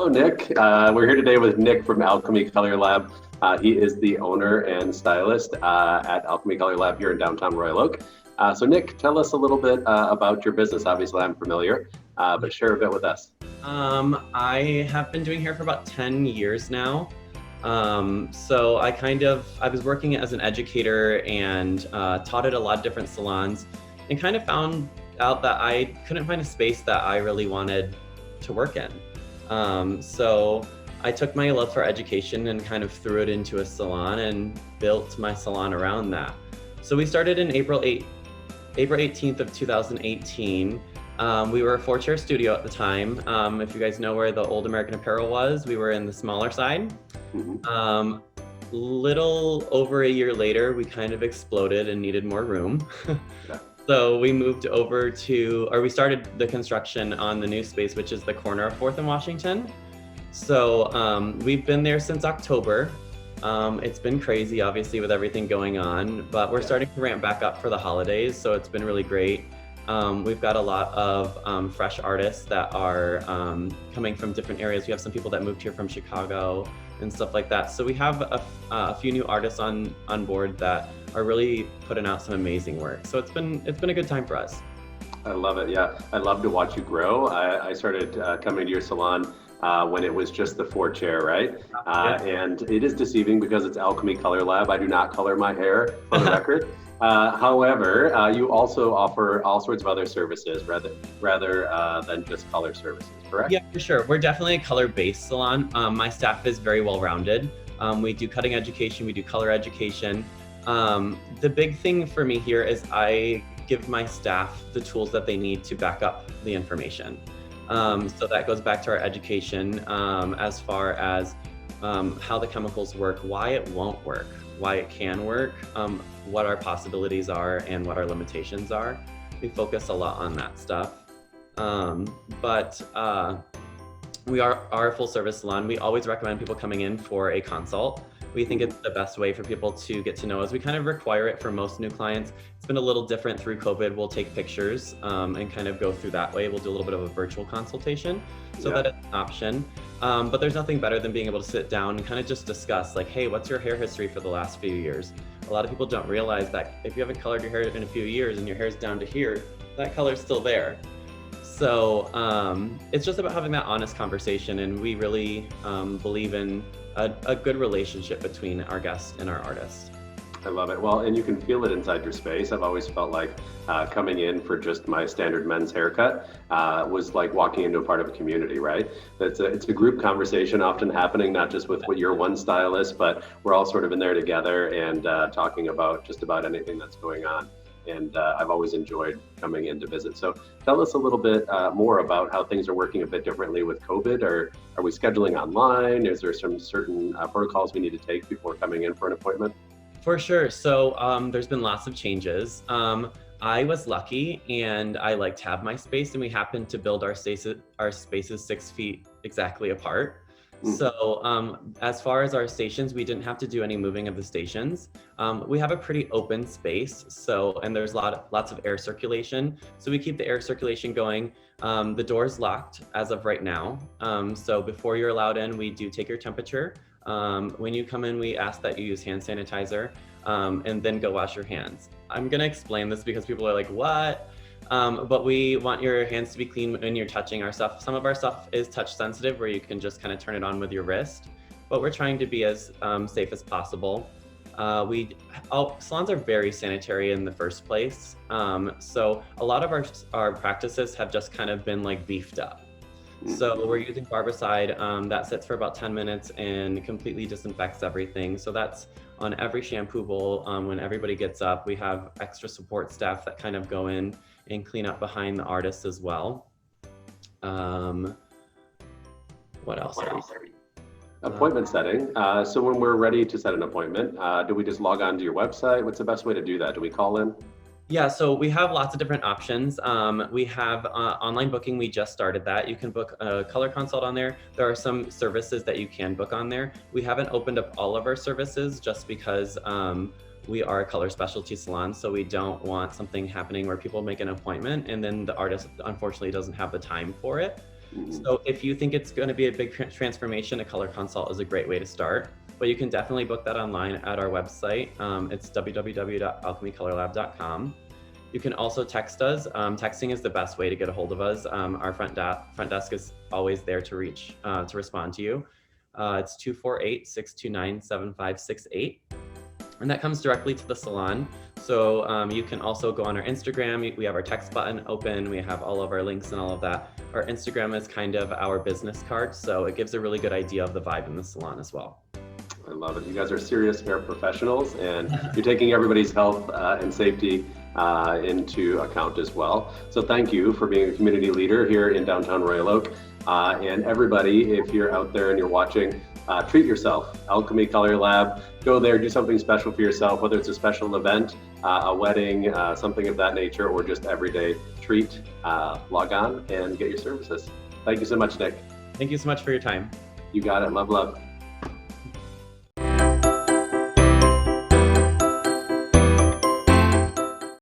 Hello, Nick. We're here today with Nick from Alchemy Color Lab. He is the owner and stylist at Alchemy Color Lab here in downtown Royal Oak. So, Nick, tell us a little bit about your business. Obviously, I'm familiar, but share a bit with us. I have been doing hair for about 10 years now. So I was working as an educator and taught at a lot of different salons and kind of found out that I couldn't find a space that I really wanted to work in. So I took my love for education and kind of threw it into a salon and built my salon around that. So we started in April 18th of 2018. We were a 4-chair studio at the time. If you guys know where the old American Apparel was, we were in the smaller side. Mm-hmm. Little over a year later, we kind of exploded and needed more room. Yeah. So we we started the construction on the new space, which is the corner of 4th and Washington. So we've been there since October. It's been crazy, obviously, with everything going on, but we're starting to ramp back up for the holidays. So it's been really great. We've got a lot of fresh artists that are coming from different areas. We have some people that moved here from Chicago and stuff like that. So we have a few new artists on board that are really putting out some amazing work. So it's been a good time for us. I love it. Yeah, I love to watch you grow. I started coming to your salon when it was just the 4-chair, right? And it is deceiving because it's Alchemy Color Lab. I do not color my hair, for the record. However, you also offer all sorts of other services rather than just color services, correct? Yeah, for sure. We're definitely a color-based salon. My staff is very well-rounded. We do cutting education, we do color education. The big thing for me here is I give my staff the tools that they need to back up the information. So that goes back to our education as far as how the chemicals work, why it won't work, why it can work, what our possibilities are, and what our limitations are. We focus a lot on that stuff. But we are a full service salon. We always recommend people coming in for a consult. We think it's the best way for people to get to know us. We kind of require it for most new clients. It's been a little different through COVID. We'll take pictures and kind of go through that way. We'll do a little bit of a virtual consultation so that it's an option. But there's nothing better than being able to sit down and kind of just discuss like, hey, what's your hair history for the last few years? A lot of people don't realize that if you haven't colored your hair in a few years and your hair's down to here, that color's still there. So it's just about having that honest conversation, and we really believe in a good relationship between our guests and our artists. I love it. Well, and you can feel it inside your space. I've always felt like coming in for just my standard men's haircut was like walking into a part of a community, right? It's a group conversation often happening, not just with your one stylist, but we're all sort of in there together and talking about just about anything that's going on. And I've always enjoyed coming in to visit. So tell us a little bit more about how things are working a bit differently with COVID. Or are we scheduling online? Is there some certain protocols we need to take before coming in for an appointment? For sure. So there's been lots of changes. I was lucky and I like to have my space, and we happened to build our spaces 6 feet exactly apart. So as far as our stations, we didn't have to do any moving of the stations. We have a pretty open space, and there's lots of air circulation. So we keep the air circulation going. The door's locked as of right now. So before you're allowed in, we do take your temperature. When you come in, we ask that you use hand sanitizer and then go wash your hands. I'm gonna explain this because people are like, what? But we want your hands to be clean when you're touching our stuff. Some of our stuff is touch sensitive where you can just kind of turn it on with your wrist, but we're trying to be as safe as possible. Salons are very sanitary in the first place. So a lot of our practices have just kind of been like beefed up. So we're using barbicide that sits for about 10 minutes and completely disinfects everything. So that's on every shampoo bowl. When everybody gets up, we have extra support staff that kind of go in and clean up behind the artists as well. What else? Appointment setting. So when we're ready to set an appointment, do we just log on to your website? What's the best way to do that? Do we call in? Yeah, so we have lots of different options. We have online booking. We just started that. You can book a color consult on there. There are some services that you can book on there. We haven't opened up all of our services just because we are a color specialty salon, so we don't want something happening where people make an appointment and then the artist unfortunately doesn't have the time for it. So if you think it's going to be a big transformation, a color consult is a great way to start. But you can definitely book that online at our website. It's www.alchemycolorlab.com. You can also text us. Texting is the best way to get a hold of us. Our front desk is always there to respond to you. It's 248-629-7568. And that comes directly to the salon. So you can also go on our Instagram. We have our text button open. We have all of our links and all of that. Our Instagram is kind of our business card. So it gives a really good idea of the vibe in the salon as well. I love it. You guys are serious hair professionals, and you're taking everybody's health and safety into account as well. So thank you for being a community leader here in downtown Royal Oak. And everybody, if you're out there and you're watching, treat yourself. Alchemy Color Lab, go there, do something special for yourself, whether it's a special event, a wedding, something of that nature, or just everyday treat. Log on and get your services. Thank you so much, Nick. Thank you so much for your time. You got it. Love, love.